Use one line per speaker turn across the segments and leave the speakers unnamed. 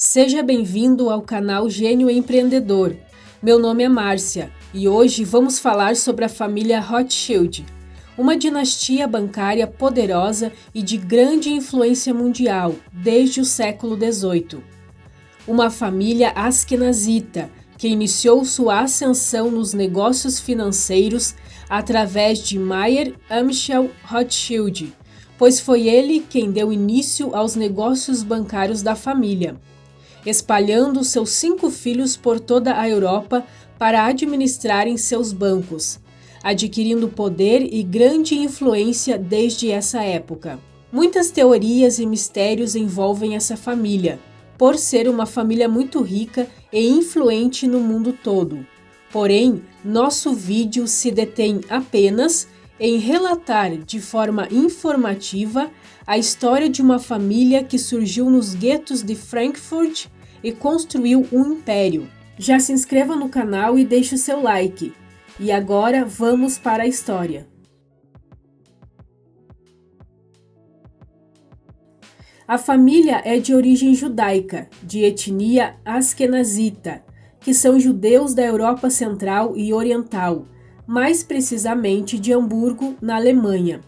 Seja bem-vindo ao canal Gênio Empreendedor. Meu nome é Márcia e hoje vamos falar sobre a família Rothschild, uma dinastia bancária poderosa e de grande influência mundial desde o século XVIII. Uma família asquenazita que iniciou sua ascensão nos negócios financeiros através de Mayer Amschel Rothschild, pois foi ele quem deu início aos negócios bancários da família, espalhando seus 5 filhos por toda a Europa para administrarem seus bancos, adquirindo poder e grande influência desde essa época. Muitas teorias e mistérios envolvem essa família, por ser uma família muito rica e influente no mundo todo. Porém, nosso vídeo se detém apenas em relatar de forma informativa a história de uma família que surgiu nos guetos de Frankfurt e construiu um império. Já se inscreva no canal e deixe o seu like. E agora vamos para a história. A família é de origem judaica, de etnia asquenazita, que são judeus da Europa Central e Oriental, mais precisamente de Hamburgo, na Alemanha.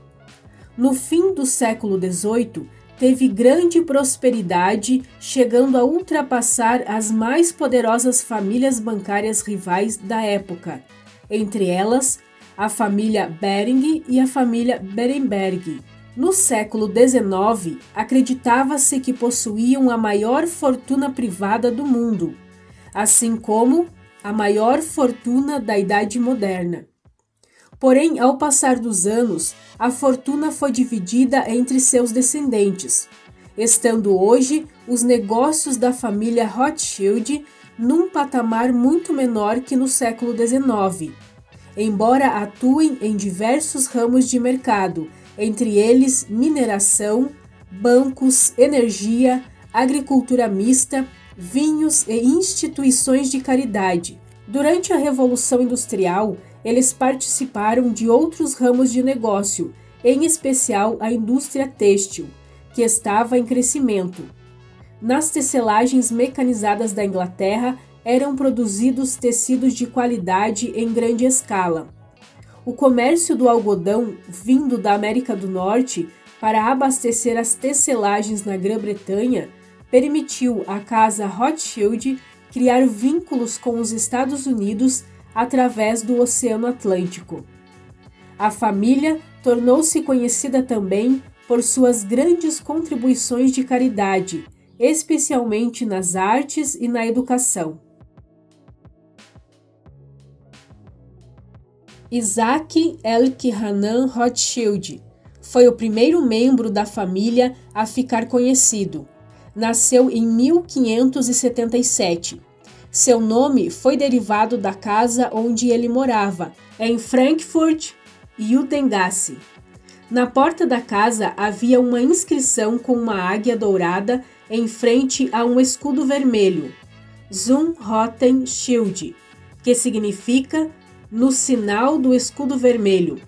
No fim do século XVIII, teve grande prosperidade, chegando a ultrapassar as mais poderosas famílias bancárias rivais da época, entre elas a família Baring e a família Berenberg. No século XIX, acreditava-se que possuíam a maior fortuna privada do mundo, assim como a maior fortuna da Idade Moderna. Porém, ao passar dos anos, a fortuna foi dividida entre seus descendentes, estando hoje os negócios da família Rothschild num patamar muito menor que no século XIX, embora atuem em diversos ramos de mercado, entre eles mineração, bancos, energia, agricultura mista, vinhos e instituições de caridade. Durante a Revolução Industrial, eles participaram de outros ramos de negócio, em especial a indústria têxtil, que estava em crescimento. Nas tecelagens mecanizadas da Inglaterra, eram produzidos tecidos de qualidade em grande escala. O comércio do algodão, vindo da América do Norte para abastecer as tecelagens na Grã-Bretanha, permitiu à casa Rothschild criar vínculos com os Estados Unidos através do Oceano Atlântico. A família tornou-se conhecida também por suas grandes contribuições de caridade, especialmente nas artes e na educação. Isaac Elkhanan Rothschild foi o primeiro membro da família a ficar conhecido. Nasceu em 1577. Seu nome foi derivado da casa onde ele morava, em Frankfurt Judengasse. Na porta da casa havia uma inscrição com uma águia dourada em frente a um escudo vermelho, Zum Roten Schild, que significa no sinal do escudo vermelho,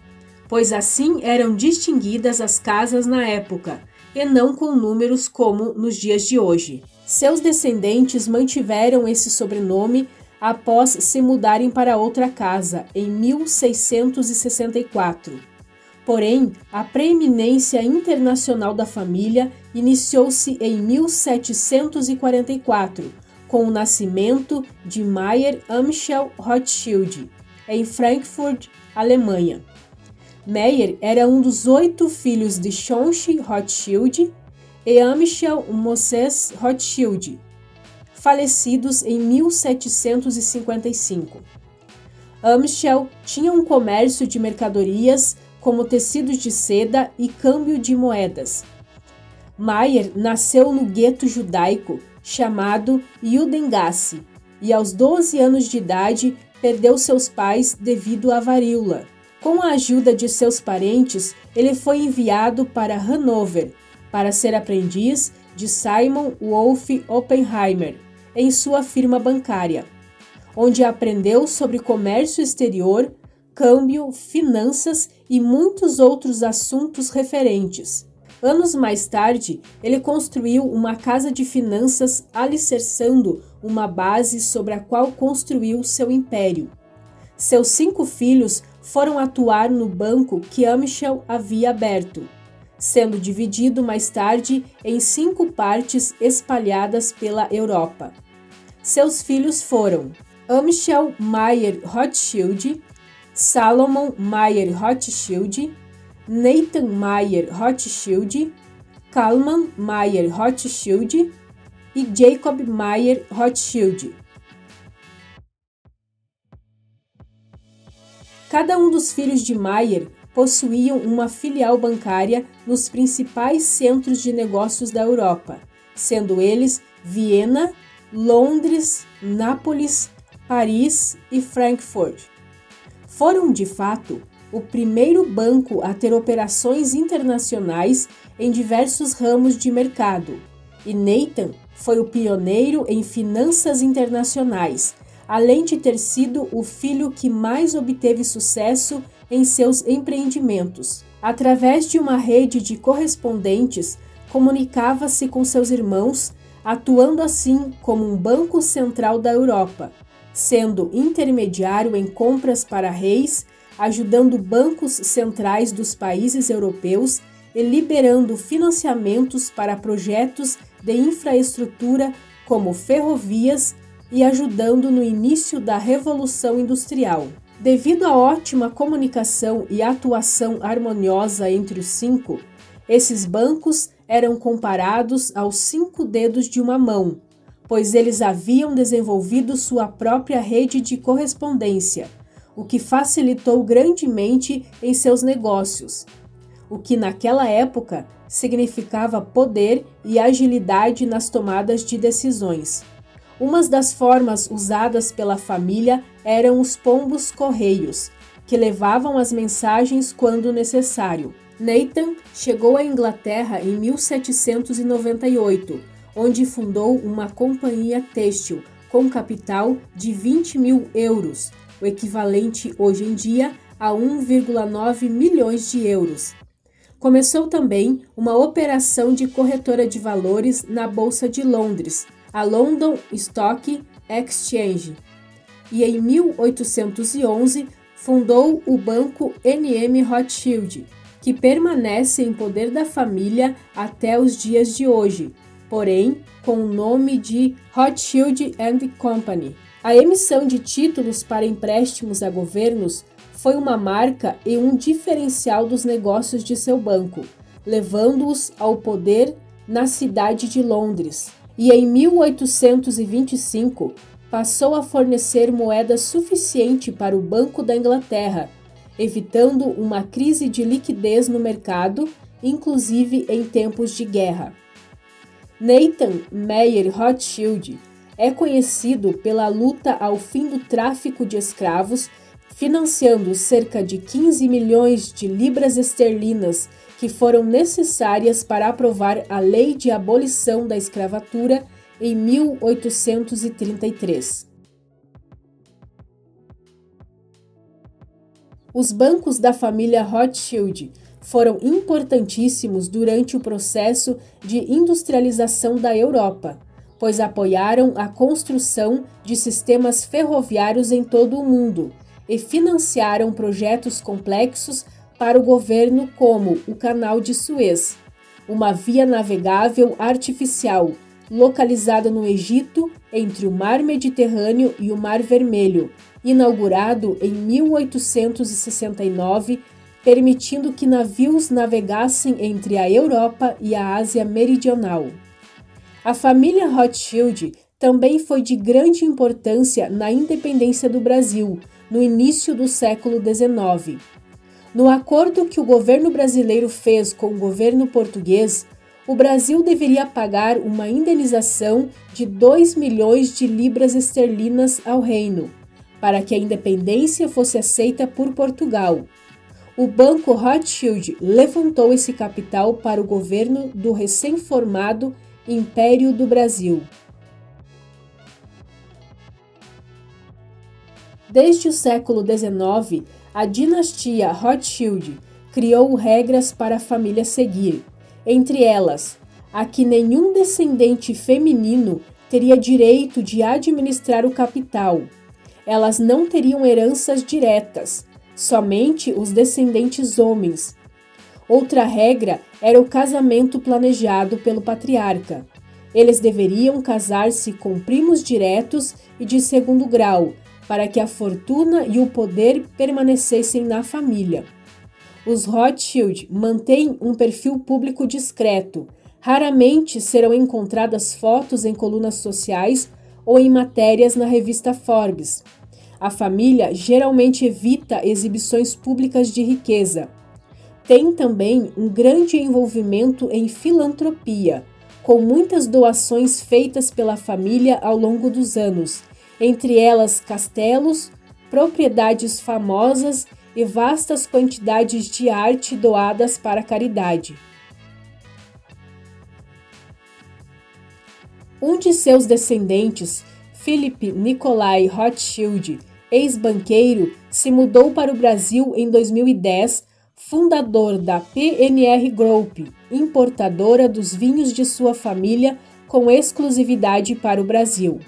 pois assim eram distinguidas as casas na época, e não com números como nos dias de hoje. Seus descendentes mantiveram esse sobrenome após se mudarem para outra casa, em 1664. Porém, a preeminência internacional da família iniciou-se em 1744, com o nascimento de Mayer Amschel Rothschild, em Frankfurt, Alemanha. Meyer era um dos 8 filhos de Schonch Rothschild e Amschel Moses Rothschild, falecidos em 1755. Amschel tinha um comércio de mercadorias como tecidos de seda e câmbio de moedas. Mayer nasceu no gueto judaico chamado Judengasse e aos 12 anos de idade perdeu seus pais devido à varíola. Com a ajuda de seus parentes, ele foi enviado para Hanover para ser aprendiz de Simon Wolf Oppenheimer em sua firma bancária, onde aprendeu sobre comércio exterior, câmbio, finanças e muitos outros assuntos referentes. Anos mais tarde, ele construiu uma casa de finanças alicerçando uma base sobre a qual construiu seu império. Seus 5 filhos foram atuar no banco que Amschel havia aberto, sendo dividido mais tarde em 5 partes espalhadas pela Europa. Seus filhos foram Amschel Mayer Rothschild, Salomon Mayer Rothschild, Nathan Mayer Rothschild, Kalman Mayer Rothschild e Jacob Mayer Rothschild. Cada um dos filhos de Mayer possuíam uma filial bancária nos principais centros de negócios da Europa, sendo eles Viena, Londres, Nápoles, Paris e Frankfurt. Foram, de fato, o primeiro banco a ter operações internacionais em diversos ramos de mercado, e Nathan foi o pioneiro em finanças internacionais, além de ter sido o filho que mais obteve sucesso em seus empreendimentos. Através de uma rede de correspondentes, comunicava-se com seus irmãos, atuando assim como um banco central da Europa, sendo intermediário em compras para reis, ajudando bancos centrais dos países europeus e liberando financiamentos para projetos de infraestrutura como ferrovias e ajudando no início da Revolução Industrial. Devido à ótima comunicação e atuação harmoniosa entre os 5, esses bancos eram comparados aos 5 dedos de uma mão, pois eles haviam desenvolvido sua própria rede de correspondência, o que facilitou grandemente em seus negócios, o que naquela época significava poder e agilidade nas tomadas de decisões. Uma das formas usadas pela família eram os pombos-correios, que levavam as mensagens quando necessário. Nathan chegou à Inglaterra em 1798, onde fundou uma companhia têxtil com capital de 20 mil euros, o equivalente hoje em dia a 1,9 milhões de euros. Começou também uma operação de corretora de valores na Bolsa de Londres, a London Stock Exchange, e em 1811 fundou o Banco N.M. Rothschild, que permanece em poder da família até os dias de hoje, porém com o nome de Rothschild & Company. A emissão de títulos para empréstimos a governos foi uma marca e um diferencial dos negócios de seu banco, levando-os ao poder na cidade de Londres. E em 1825 passou a fornecer moeda suficiente para o Banco da Inglaterra, evitando uma crise de liquidez no mercado, inclusive em tempos de guerra. Nathan Mayer Rothschild é conhecido pela luta ao fim do tráfico de escravos, financiando cerca de 15 milhões de libras esterlinas que foram necessárias para aprovar a Lei de Abolição da Escravatura em 1833. Os bancos da família Rothschild foram importantíssimos durante o processo de industrialização da Europa, pois apoiaram a construção de sistemas ferroviários em todo o mundo e financiaram projetos complexos para o governo como o Canal de Suez, uma via navegável artificial localizada no Egito entre o Mar Mediterrâneo e o Mar Vermelho, inaugurado em 1869, permitindo que navios navegassem entre a Europa e a Ásia Meridional. A família Rothschild também foi de grande importância na independência do Brasil, no início do século XIX. No acordo que o governo brasileiro fez com o governo português, o Brasil deveria pagar uma indenização de 2 milhões de libras esterlinas ao reino, para que a independência fosse aceita por Portugal. O Banco Rothschild levantou esse capital para o governo do recém-formado Império do Brasil. Desde o século XIX, a dinastia Rothschild criou regras para a família seguir, Entre elas, a que nenhum descendente feminino teria direito de administrar o capital. Elas não teriam heranças diretas, somente os descendentes homens. Outra regra era o casamento planejado pelo patriarca. Eles deveriam casar-se com primos diretos e de segundo grau, para que a fortuna e o poder permanecessem na família. Os Rothschild mantêm um perfil público discreto. Raramente serão encontradas fotos em colunas sociais ou em matérias na revista Forbes. A família geralmente evita exibições públicas de riqueza. Tem também um grande envolvimento em filantropia, com muitas doações feitas pela família ao longo dos anos, entre elas castelos, propriedades famosas e vastas quantidades de arte doadas para a caridade. Um de seus descendentes, Philip Nicolai Rothschild, ex-banqueiro, se mudou para o Brasil em 2010, fundador da PNR Group, importadora dos vinhos de sua família com exclusividade para o Brasil.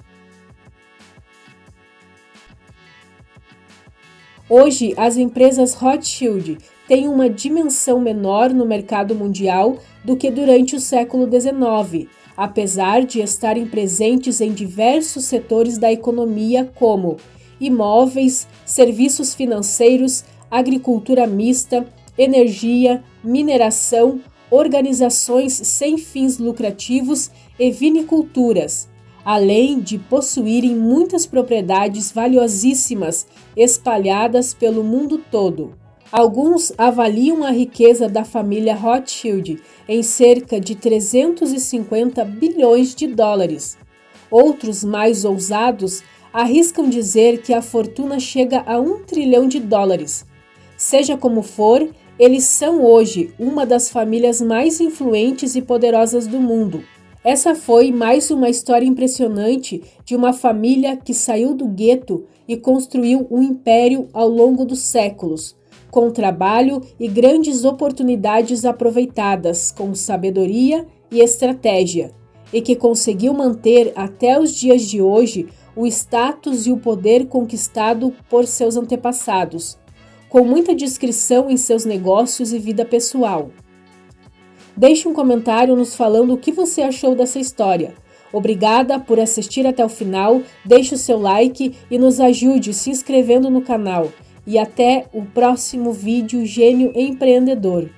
Hoje, as empresas Rothschild têm uma dimensão menor no mercado mundial do que durante o século XIX, apesar de estarem presentes em diversos setores da economia como imóveis, serviços financeiros, agricultura mista, energia, mineração, organizações sem fins lucrativos e viniculturas, além de possuírem muitas propriedades valiosíssimas espalhadas pelo mundo todo. Alguns avaliam a riqueza da família Rothschild em cerca de 350 bilhões de dólares. Outros, mais ousados, arriscam dizer que a fortuna chega a 1 trilhão de dólares. Seja como for, eles são hoje uma das famílias mais influentes e poderosas do mundo. Essa foi mais uma história impressionante de uma família que saiu do gueto e construiu um império ao longo dos séculos, com trabalho e grandes oportunidades aproveitadas com sabedoria e estratégia, e que conseguiu manter até os dias de hoje o status e o poder conquistado por seus antepassados, com muita discrição em seus negócios e vida pessoal. Deixe um comentário nos falando o que você achou dessa história. Obrigada por assistir até o final, deixe o seu like e nos ajude se inscrevendo no canal. E até o próximo vídeo Gênio Empreendedor.